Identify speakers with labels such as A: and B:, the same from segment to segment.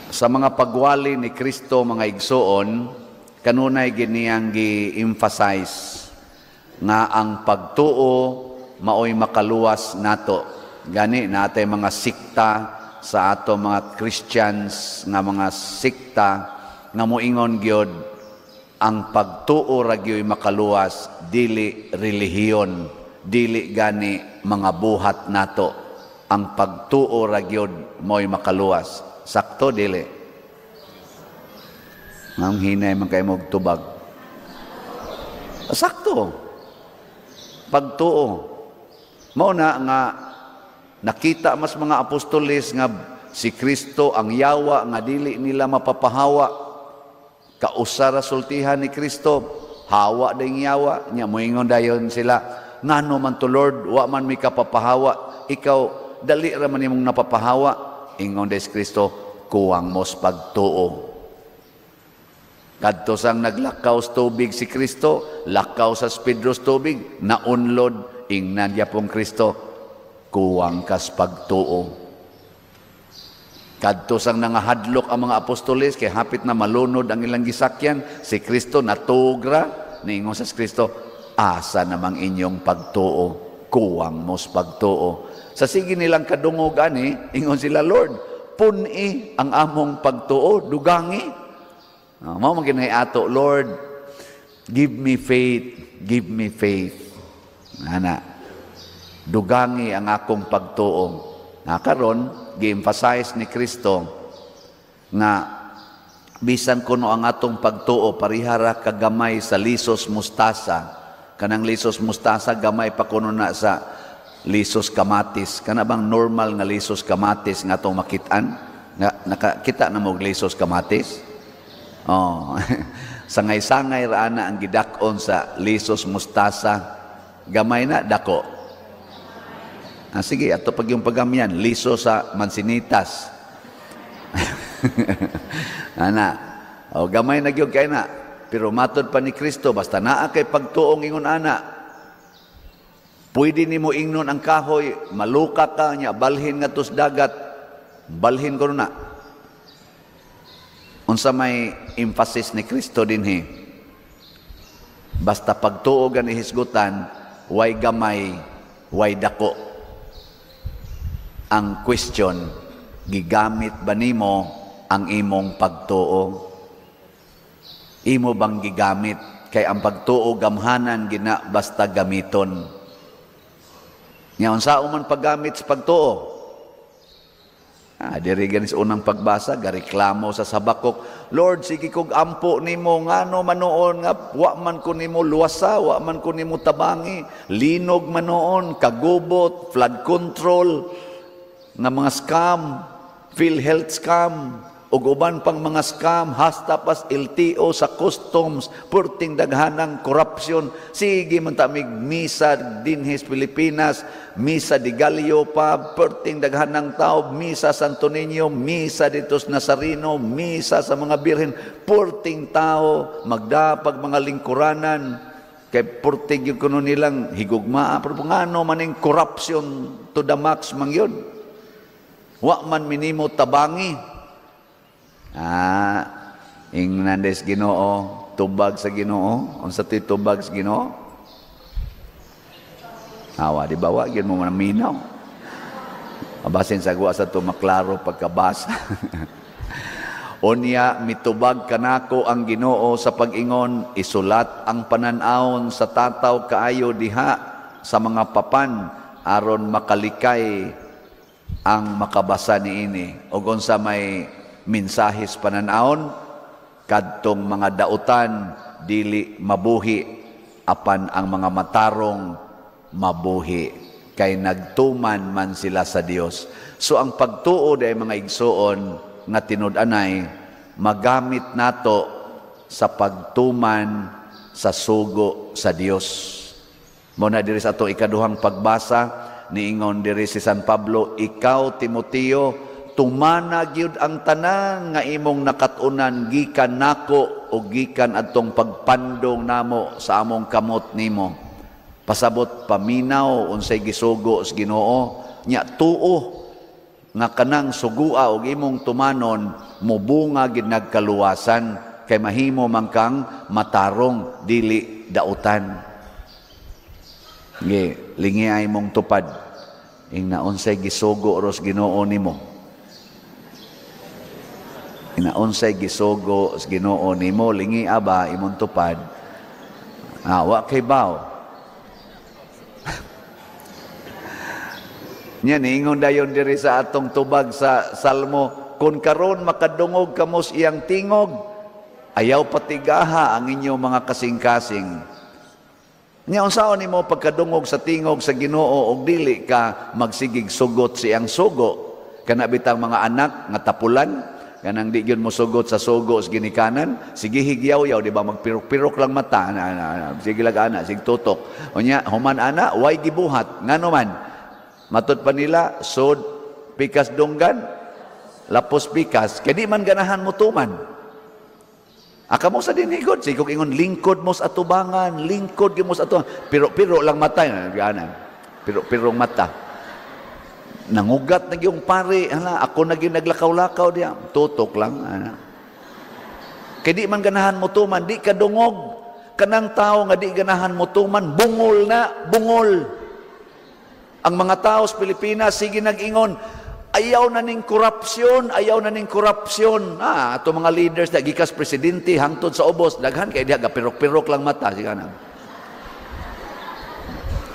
A: Sa mga pagwali ni Kristo, mga igsoon, kanunay giniyang gi-emphasize nga ang pagtuo maoy makaluwas nato. Gani natay mga sikta sa ato mga Christians nga mga sikta nga moingon gyud ang pagtuo ra gyud makaluwas, dili relihiyon, dili gani mga buhat nato. Ang pagtuo ra gyud moy makaluwas. Sakto dili? Ngam hinay man kay mog tubag. Sakto. Pagtuo. Mao na nga nakita mas mga apostoles nga si Kristo ang yawa nga dili nila mapapahawa. Kausara sultihan ni Kristo, hawa ding yawa, nya moingon dayon sila, ngano man to Lord, wa man mi kapapahawa, ikaw dali ra man imong napapahawa. Ingon des Kristo, kuwang mos pagtuo. Kadto sang naglakaw sa tubig si Kristo, lakaw sa Pedro sa tubig, naunlod, ingnan niya pong Kristo, kuwang kas pagtuo. Kadto sang nangahadlok ang mga apostoles, kay hapit na malunod ang ilang gisakyan, si Kristo natugra, niingon sa Kristo, asa namang inyong pagtuo, kuwang mos pagtuo. Sa sige nilang kadungog ani, ingon sila, Lord, puni ang among pagtuo, dugangi. Mao man ginay ato, Lord, give me faith, give me faith. Ana, dugangi ang akong pagtuo. Karon gi-emphasize ni Kristo nga bisan kuno ang atong pagtuo parihara kagamay sa lisos mustasa. Kanang lisos mustasa gamay pa kuno na sa lisos kamatis. Kana bang normal nga lisos kamatis nga atong makitaan? Nga nakakita na mo lisos kamatis? Oh. Sangay-sangay ra na ang gidakon sa lisos mustasa. Gamay na dako. Sige, ato pag yung pagamyan, liso sa mansinitas. Gamay na gyud kay na. Pero matod pa ni Kristo, basta naa kay pagtuong ingon ana. Pwede nimo ingnon ang kahoy, maluka ka niya, balhin nga tus dagat, balhin ko na. Unsa may emphasis ni Kristo dinhi? Basta pagtuo gan ihisgutan, way gamay, way dako. Ang question, gigamit ba nimo ang imong pagtuo? Imo bang gigamit? Kay ang pagtuo gamhanan gina basta gamiton. Nya unsa man paggamit sa pagtuo? Diri ganis unang pagbasa, gareklamo sa Habakuk, Lord, sige kog ampo nimo ngano manoon nga wa man ko nimo luwasa, wa man ko nimo tabangi, linog manoon, kagubot, flood control, nga mga scam, PhilHealth scam, ug uban pang mga scam, hasta pas LTO sa customs, purting daghanang corruption. Sige man ta mig misa dinhis Pilipinas, misa di Gallo pa, purting daghanang tao, misa Santo Niño, misa dito sa Nazareno, misa sa mga birhen, purting tao, magdapag mga lingkuranan, kay purting yung kuno nilang higugmaa, pero ngano maning corruption to the max man yun. Wa man minimo tabangi. Ingnan des Ginoo, tubag sa Ginoo. Unsa ti tubag sa Ginoo? Di ba wa gyud mo man minaw. Abasin sa guwa sa to maklaro pagkabasa. Unya mitubag kanako ang Ginoo sa pag-ingon, isulat ang pananawon sa tataw kaayo diha sa mga papan aron makalikay ang makabasa niini. O sa may mensahis pananaon, kadtong mga dautan dili mabuhi, apan ang mga matarong mabuhi, kay nagtuman man sila sa Dios. So ang pagtuo ay mga igsoon nga tinud-anay, magamit nato sa pagtuman sa sugo sa Dios. Muna diri sa ato ikaduhang pagbasa, niingon diri si San Pablo, ikaw Timoteo, tumana gyud ang tanan nga imong nakatunan gikan nako o gikan adtong pagpandong namo sa among kamot nimo. Pasabot paminaw unsay gisugo sa Ginoo, nya tuo nga kanang sugua og imong tumanon mubunga gid nagkaluwasan kay mahimo man kang matarong dili dautan. Lingi ay mong tupad ing naunsay gisugo ros Ginoo nimo. Naunsay gisugo sa Ginoo nimo, lingi aba imong tupad. Wa kay baw. Nya niingon dayon diri sa atong tubag sa Salmo, kun karon makadungog kamo sa iyang tingog, ayaw patigaha ang inyong mga kasing-kasing. Nya unsaon nimo pagkadungog sa tingog sa Ginoo og dili ka magsigig sugot sa iyang sugo? Kana bitang mga anak nga tapulan, kanang di gyud mo sugot sa sugo sa ginikanan, sige higyaw-yaw, di ba magpirok-pirok lang mata, sige lag ana, sige tutok. Unya human ana way gibuhat, ngano man? Matod pa nila, sod, pikas dunggan, lapos pikas, kaya di man ganahan mo tuman. Aka mo sa dinigod, sigog ingon, lingkod mo sa atubangan, lingkod mo sa atubangan. Piro-piro lang mata, piro-pirong mata. Nangugat na yung pare, ako naging naglakaw-lakaw diya, tutok lang. Kaya di man ganahan mo tuman, di ka dungog. Kanang tao nga di ganahan mo tuman, bungol na, bungol. Ang mga tao sa Pilipinas, sige nag-ingon, ayaw na ning korupsyon, ayaw na ning korupsyon. Ato mga leaders, gikas presidente, hangtod sa ubos, daghan kay diha, pirok-pirok lang mata. Sige na.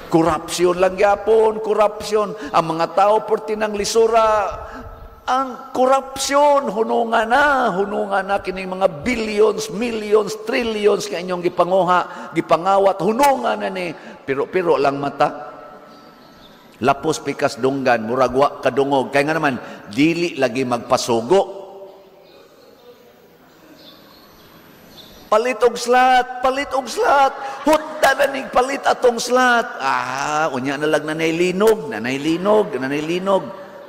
A: Korupsyon lang yapon, korupsyon. Ang mga tao, porti ng lisura, ang korupsyon, hunungan na, kining mga billions, millions, trillions, kaya inyong gipanguha, gipangawat, hunungan na ni, piro-piro lang mata. Lapos pikas dunggan, muragwa kadungog. Kaya nga naman, dili lagi magpasugo. Palit og slat, palit og slat. Hutta na ning palit atong slat. Unya na lang nanay linog.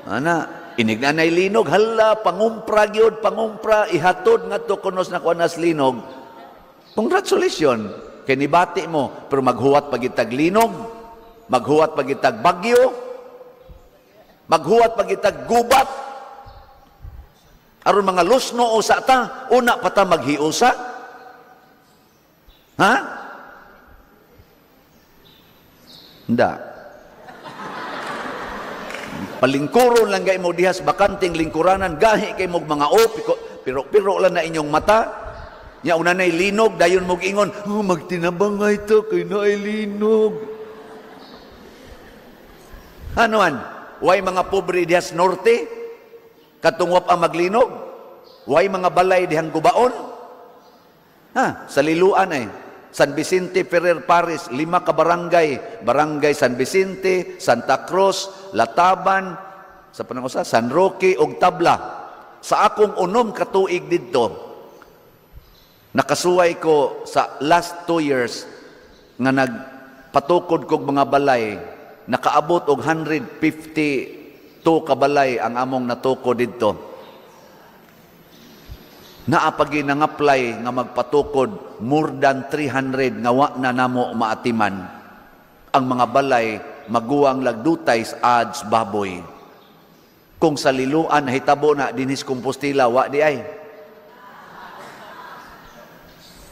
A: Ana, inig nanay linog. Hala, pangumpra gyud, pangumpra. Ihatod nga to kunos na kuanas linog. Congratulations. Kaya nibati mo, pero maghuwat pagitag linog. Maghuwat pagitag bagyo, maghuwat pagitag gubat, aron mga lusno o sa ta, una pa ta maghiusa. Ha? Handa. Palingkuron lang kay mo dihas bakanting lingkuranan, gahi kay mo mga piro-piro lang na inyong mata. Nya una nay linog, dayon mo ingon, magtinabangay to kay naay linog. Anuan, way mga pobre dihas norte, katungwap ang maglinog, way mga balay dihang gubaon, sa liluan San Vicente, Ferrer, Paris, 5 ka barangay, barangay San Vicente, Santa Cruz, Lataban, sa panangusa, San Roque, ug Tabla. Sa akong 6 katuig didto, nakasuway ko sa last 2 years, nga nagpatukod kog mga balay, nakaabot og 152 kabalay ang among natuko didto. Naapagi nang-apply nga magpatukod more than 300 nga wa na namo maatiman. Ang mga balay maguwang lagdutay sa ads baboy. Kung sa liluan hitabo na dinis Compostela wa di ay.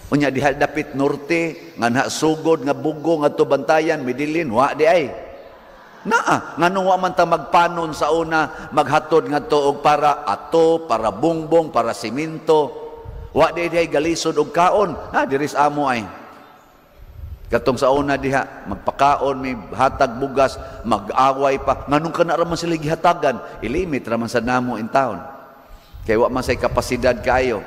A: Unya diha dapit norte nga sugod nga bugo nga tubantayan midilin wa di ay. Nganong wa man ta magpanon sa una, maghatod nga to og para ato, para bungbong, para siminto. Wa di galisod og kaon. Diris amo ay. Katong sa una diha, magpakaon, may hatag bugas, mag-away pa. Nganong ka na raman sila gihatagan? Ilimit raman sa namo in town. Kaya wa man say kapasidad kayo.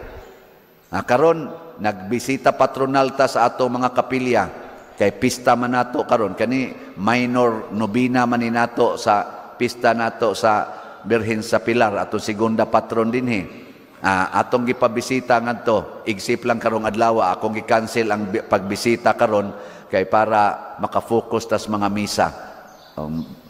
A: Karon nagbisita patronal ta sa ato mga kapilya. Kay pista man nato karon kani minor nobina man ni nato sa pista nato sa Birhen sa Pilar atong segunda patron dinhi. Atong gipabisita ngadto, igsip lang karong adlaw akong gi-cancel ang pagbisita karon kay para makafocus tas mga misa.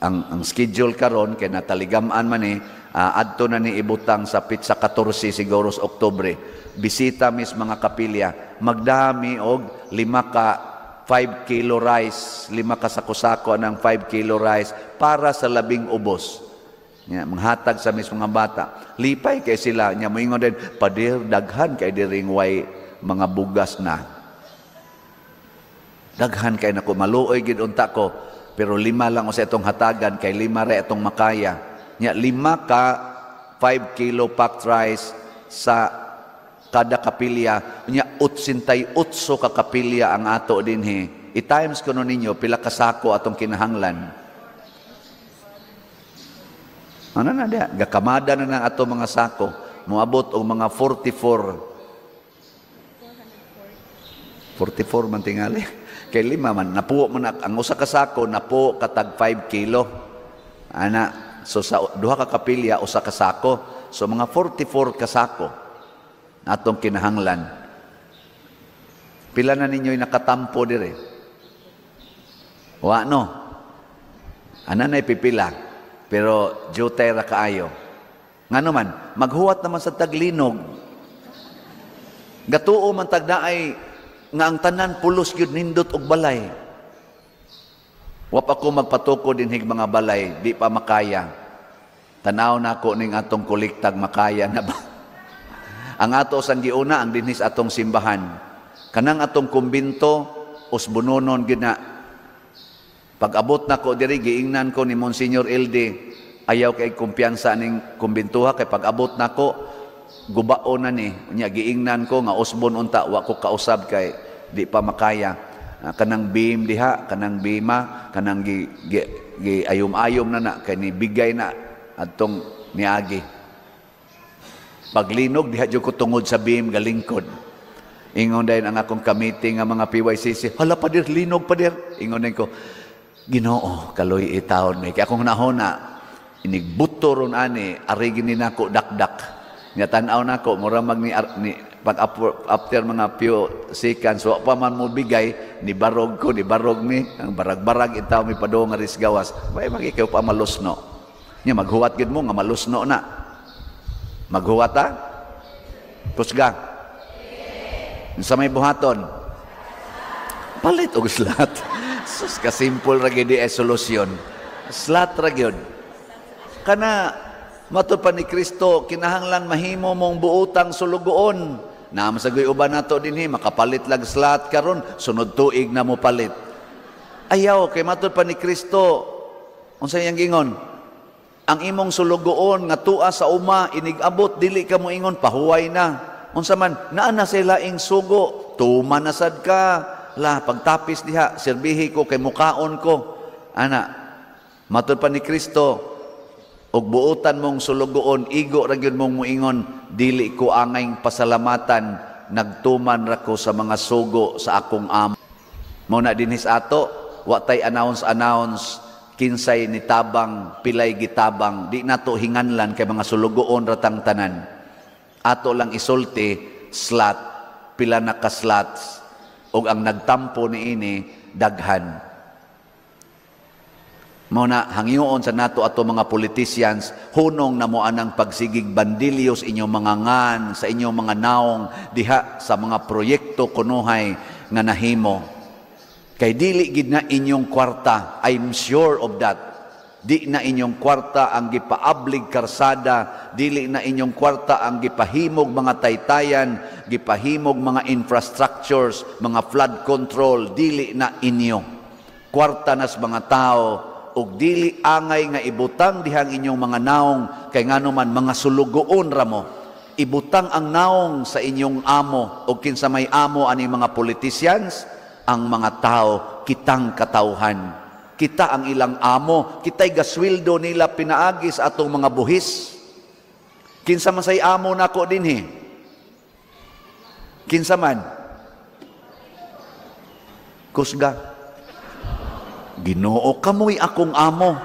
A: Ang schedule karon kay nataligaman man adto na ni ibutang sa pitsa 14 siguro sa Oktubre. Bisita mis mga kapilya, magdami og 5 ka 5 kilo rice, 5 ka sako-sako ng 5 kilo rice para sa labing ubos. Nya manghatag sa mis mga bata. Lipay kay sila nya moingon din padir daghan kay diring way mga bugas na. Daghan kay nako maluoy gid unta ko pero 5 lang sa itong hatagan kay 5 ra itong makaya. Nya 5 ka 5 kilo packed rice sa kada kapilya. Nya 88 ka kapilya ang ato dinhi. I-times ko no ninyo pila ka sako atong kinahanglan. Ano na dia? Gakamada na ng ato mga sako. Moabot og mga 44 man tingali. Kay 5 man napuo man ang usa ka sako napuo katag 5 kilo. Ana, so sa duha ka kapilya usa ka sako. So mga 44 ka sako atong kinahanglan. Pila na ninyo'y nakatampo dire? Wa no. Ana na ipipila. Pero jutay ra kaayo. Ngano man, maghuwat naman sa taglinog. Gatuo man tagdaay nga ang tanan pulos gyud nindot og balay. Wa pa ko magpatuko dinhig mga balay, di pa makaya. Tanaw nako ning atong kolektag makaya na ba? Ang ato sang giuna ang dinhis atong simbahan. Kanang atong kumbinto usbunonon gyud na. Pag-abot nako diri giingnan ko ni Monsignor LD, ayaw kay kumpiyansa ning kumbintuha kay pag-abot nako gubaon na ni nya giingnan ko nga usbon unta wa ko kausab kay di pa makaya. Kanang beam diha, kanang bima, kanang gi ayom-ayom na kay ni bigay na adtong niagi. Paglinog diha jud ko tungod sa beam galingkod. Ingon dayon ang akong committee nga mga PYCC, hala pa dir linog pa dir. Ingon din ko, Ginoo, kaloy itawon may. Kaya akong nahona, inigbuto ron ani, arigin ni nako dakdak. Nga tanaw nako, mura mag ni pag after mga few seconds, so pa man mo bigay, ni barog mi, ang barag-barag itaw mi pado nga risgawas. May magikaw pa malusno. Nya maghuwat gid mo nga malusno na. Maghuwat ta? Pusga. Sa may buhaton. Palit og slat. Sus ka simple ra gyud ay solusyon. Slat ra gyud. Kana matud pa ni Kristo kinahanglan mahimo mong buotang sulugoon. Naam sa guy uban nato dinhi makapalit lag slat karon sunod tuig na mo palit. Ayaw kay matud pa ni Kristo unsa yang gingon? Ang imong sulugoon nga tua sa uma inig-abot dili ka mo ingon pahuway na. Unsa man naa na sila ing sugo, tuman na sad ka. La pagtapis diha serbihi ko kay mukaon ko. Ana, matud pa ni Kristo og buotan mong sulugoon igo ra gyud mong muingon dili ko angay pasalamatan nagtuman ra ko sa mga sugo sa akong amo. Mao na dinhis ato wa tay announce kinsay ni tabang pilay gitabang di nato hinganlan kay mga sulugoon ratang tanan. Ato lang isulti slot pila na ka slots og ang nagtampo niini daghan. Mao na hangyoon sa nato ato mga politicians hunong na mo anang pagsigig bandilyos inyong mga ngan sa inyong mga naong diha sa mga proyekto kunuhay nga nahimo. Kay dili gid na inyong kwarta, I'm sure of that. Di na inyong kwarta ang gipaablig karsada, dili na inyong kwarta ang gipahimog mga taytayan, gipahimog mga infrastructures, mga flood control, dili na inyo. Kwarta nas mga tao, ug dili angay nga ibutang dihang inyong mga naong, kay ngano man mga sulugoon ramo. Ibutang ang naong sa inyong amo, ug kinsa may amo ani mga politicians, ang mga tao, kitang katawhan. Kita ang ilang amo, kita'y gaswildo nila pinaagi sa atong mga buhis. Kinsa man say amo nako dinhi? Kinsa man? Kusga. Ginoo, kamoy akong amo.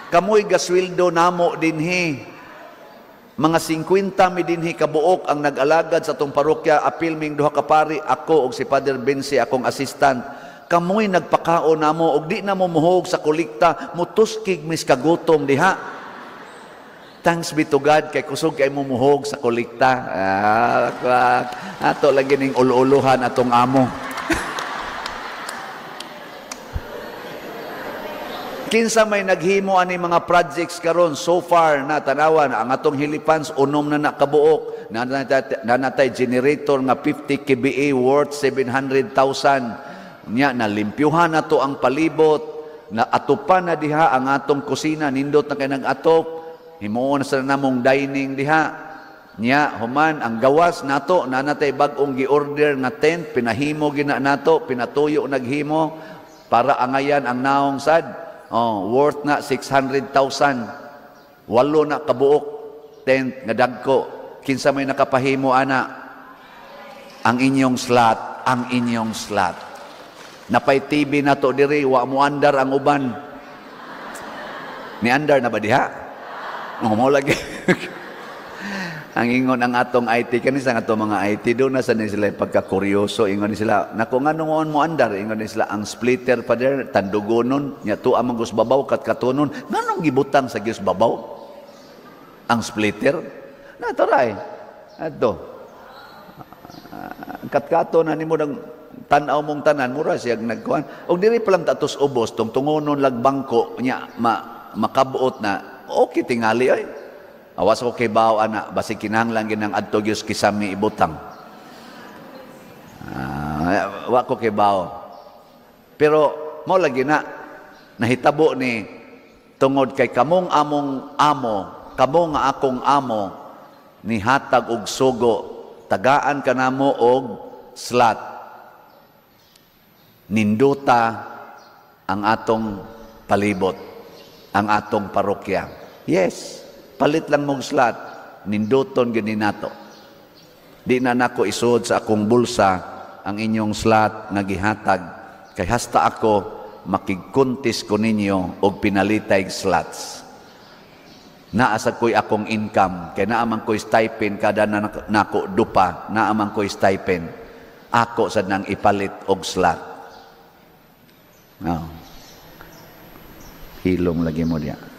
A: Kamoy gaswildo namo dinhi. Mga 50 mi dinhi kabuok ang nag-alagad sa atong parokya, apil ming duha ka pari, ako og si Father Bensi akong assistant. Kamoy nagpakaon namo og di na mo muhog sa kolekta, mutuskig mis kagutom diha. Thanks be to God kay kusog kay mo muhog sa kolekta. Ato lagi ning ul-uluhan atong amo. Kinsa may naghimo ani mga projects karon so far na tanawan ang atong Hilipans unom na nakabuok na natay generator nga 50 kVA worth 700,000 nya nalimpyuhan nato ang palibot na atupan na diha ang atong kusina nindot na kay nag-atop himuon sa namong dining diha nya human ang gawas nato na natay bag-ong gi-order nga tent pinahimo gina nato pinatuyo naghimo para angayan ang naong sad. Worth na 600,000. Walo na kabuok tent nga dagko. Kinsa may nakapahimo ana? Ang inyong slot, ang inyong slot. Napay TV na to diri, wa mo andar ang uban. Ni andar na ba diha? Mo lagi. Ang ingon ang atong IT kanisa nga atong mga IT do na sa sila pagka-kuryoso ingon sila nako nga nungon mo andar ingon sila ang splitter pa der tandugonon nya tu amang gus babaw kat katunon nganong gibutang sa gus babaw ang splitter na taray adto kat-kato na nimo nang tan-aw mong tanan mura siya nagkuan og diri pa lang tatos ubos tong tungonon lag bangko nya makabuot na okay tingali ay awas ko kay bao ana basi kinahanglan ginang adto gyud kisami ibutang. Wa ko kay bao. Pero mo lagi na nahitabo ni tungod kay kamong among amo, kamo nga akong amo ni hatag og sugo, tagaan kanamo og slot. Ninduta ang atong palibot, ang atong parokya. Yes. Palit lang mong slot, ninduton ganin nato. Di na nako isuod sa akong bulsa ang inyong slot nga gihatag kay hasta ako makigkuntis ko ninyo og pinalitay slots. Naa sa ko'y akong income kay naamang ko'y stipend kada na nako dupa, naamang ko'y stipend. Ako sad nang ipalit og slot. Hilom lagi mo diya.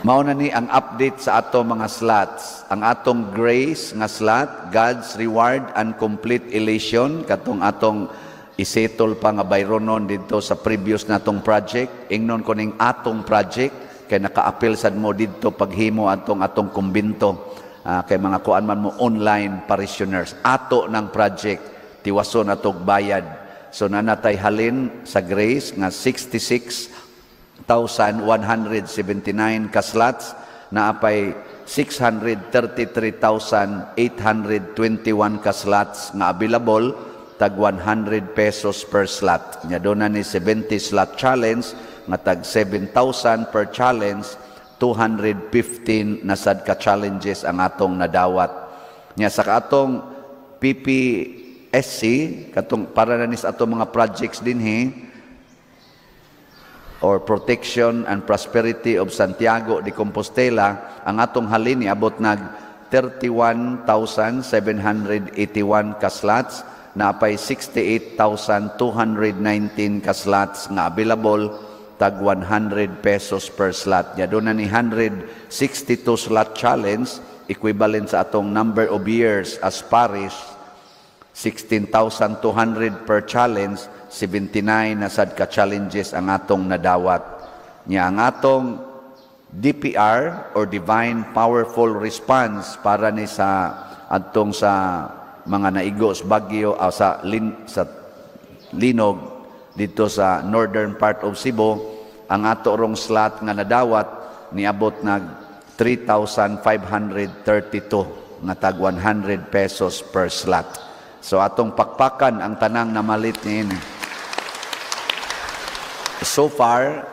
A: Mao na ni ang update sa ato mga slots. Ang atong grace nga slot, God's reward and complete elation, katong atong isetol pa nga bayronon dito sa previous natong project. Ingnon ko ning atong project, kay naka-appeal sad mo dito paghimo atong kumbinto. Kay mga kuan man mo online parishioners. Ato ng project, tiwason atong bayad. So nanatay halin sa grace nga 66,179 ka slots na apay 633,821 ka slots nga available tag 100 pesos per slot. Nya do na ni 70 slot challenge nga tag 7,000 per challenge, 215 na sad ka challenges ang atong nadawat. Nya sa atong PPSC katong para na ni sa atong mga projects dinhi or Protection and Prosperity of Santiago de Compostela, ang atong halin niabot nag 31,781 ka slots na apay 68,219 ka slots nga available tag 100 pesos per slot. Ya doon na ni 162 slot challenge equivalent sa atong number of years as parish 16,200 per challenge, 79 na sad ka challenges ang atong nadawat. Nya ang atong DPR or Divine Powerful Response para ni sa atong sa mga naigos bagyo sa linog dito sa northern part of Cebu, ang ato rong slot nga nadawat niabot nag 3,532 nga tag 100 pesos per slot. So atong pakpakan ang tanang namalit niini. So far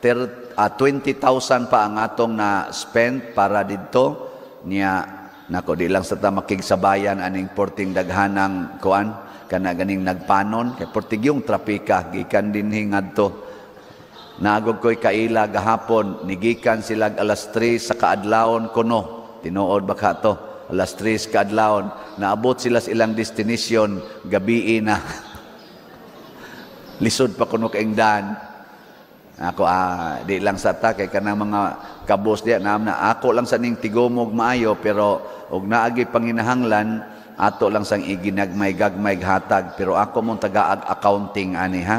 A: 20,000 pa ang atong na spend para didto niya nako di lang sa ta makigsabayan aning porting daghanang kuan kana ganing nagpanon kay portig yung trapika gikan dinhi ngadto. Naagog ko'y kaila gahapon nigikan sila alas 3 sa kaadlawon kuno. Tinuod ba ka to? Alas 3 kaadlawon, naabot sila sa ilang destination, gabi na. Lisod pa kuno kaing daan. Ako, di lang sa ta, kay kanang mga kabos diya, na ako lang sa ning tigomog maayo, pero og naagi panginahanglan, ato lang sang iginagmay-gagmay hatag, pero ako mong taga-accounting ani ha.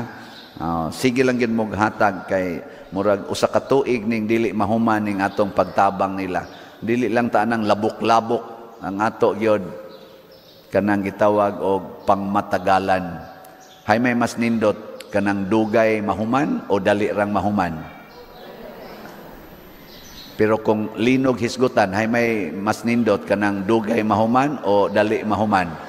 A: Sige lang gid mo hatag kay murag usa ka tuig ning dili mahuman ning atong pagtabang nila. Dili lang ta nang labok-labok ang ato gyud kanang gitawag og pangmatagalan. Hay may mas nindot kanang dugay mahuman o dali rang mahuman. Pero kung linog hisgutan, hay may mas nindot kanang dugay mahuman o dali mahuman.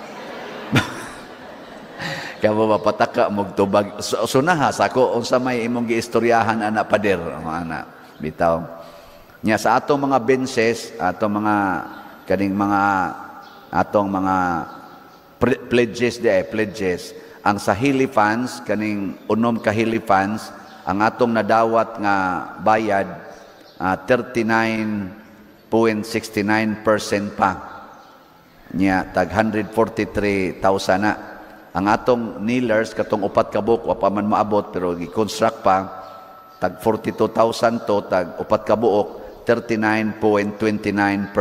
A: Kaya mapataka magtubag. Sunaha sa ako, unsa may imong giistoryahan anak pader. Anak, bitaw. Nya sa atong mga benses, atong mga, kaning mga, atong mga pledges, ang sa Hilifans, kaning unom ka Hilifans, ang atong nadawat nga bayad, 39.69% pa. Nya, tag 143,000 na. Ang atong kneelers, katong upat ka buok, wapa man maabot, pero i-construct pa, tag 42,000 to, tag upat ka buok, 39.29%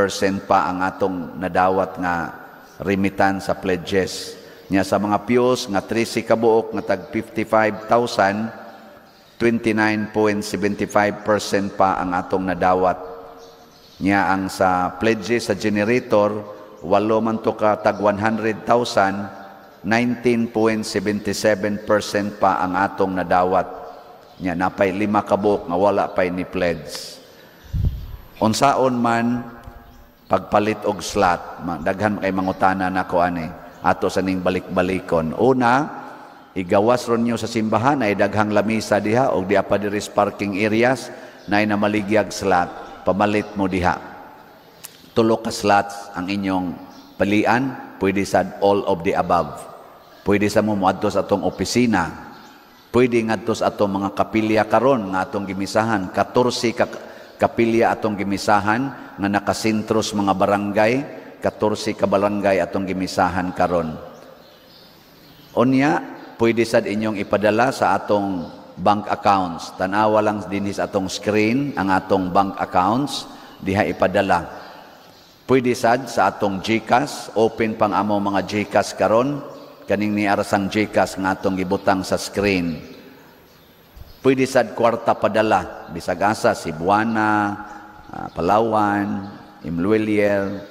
A: pa ang atong nadawat nga remittance sa pledges. Nya sa mga pews, nga 13 ka buok, nga tag 55,000, 29.75% pa ang atong nadawat. Nya ang sa pledges sa generator, walo man to ka tag 100,000, 19.77% pa ang atong nadawat. Nya napay 5 kabuk nga wala pay ni pledge. Unsaon man pagpalit og slot, daghan kay mangutana nako ani ato sa ning balik-balikon. Una, igawas ron nyo sa simbahan ay daghang lamisa diha og diha pa diri parking areas na namaligyag slot, pamalit mo diha. 3 ka slots ang inyong palian, pwede sa all of the above. Pwede sa mo adto sa atong opisina. Pwede ngadto sa atong mga kapilya karon nga atong gimisahan. 14 kapilya atong gimisahan nga nakasentros mga barangay. 14 ka barangay atong gimisahan karon. Unya, pwede sad inyong ipadala sa atong bank accounts. Tanawa lang din sa atong screen ang atong bank accounts. Diha ipadala. Pwede sad sa atong GCash. Open pang amo mga GCash karon. Kaning ni arasang GCash nga atong gibutang sa screen. Pwede sad kwarta padala, bisag asa, Cebuana, Palawan, Imlueliel,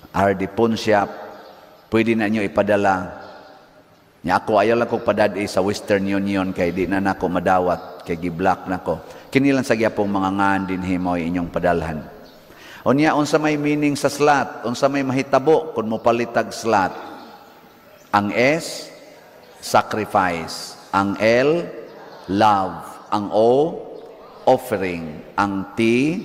A: RD Punsiap, pwede na nyo ipadala. Nya ako ayaw lang kong padadi sa Western Union kay di na nako madawat, kay giblock nako. Kinilang sa gyapong mga ngan din himoy inyong padalhan. Unya unsa may meaning sa slot, unsa may mahitabo kun mo palitag slot. Ang S, sacrifice. Ang L, love. Ang O, offering. Ang T,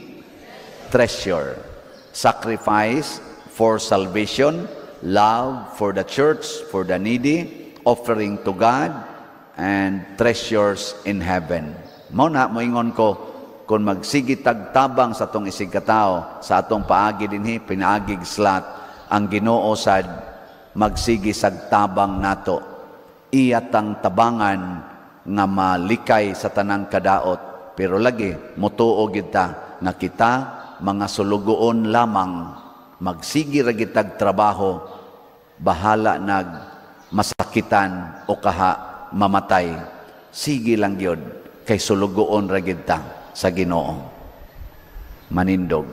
A: treasure. Sacrifice for salvation, love for the church, for the needy, offering to God, and treasures in heaven. Mao na moingon ko, kung magsigitag tabang sa atong isig katao, sa atong paagi dinhi, pinaagig slot, ang Ginoo sad, magsigi sagtabang nato. Iyatang tabangan nga malikay sa tanang kadaot. Pero lagi, mutuo kita na kita mga sulugoon lamang magsigi ra gitag trabaho, bahala nag masakitan o kaha mamatay. Sige lang yun, kay sulugoon ra kita sa Ginoo. Manindog.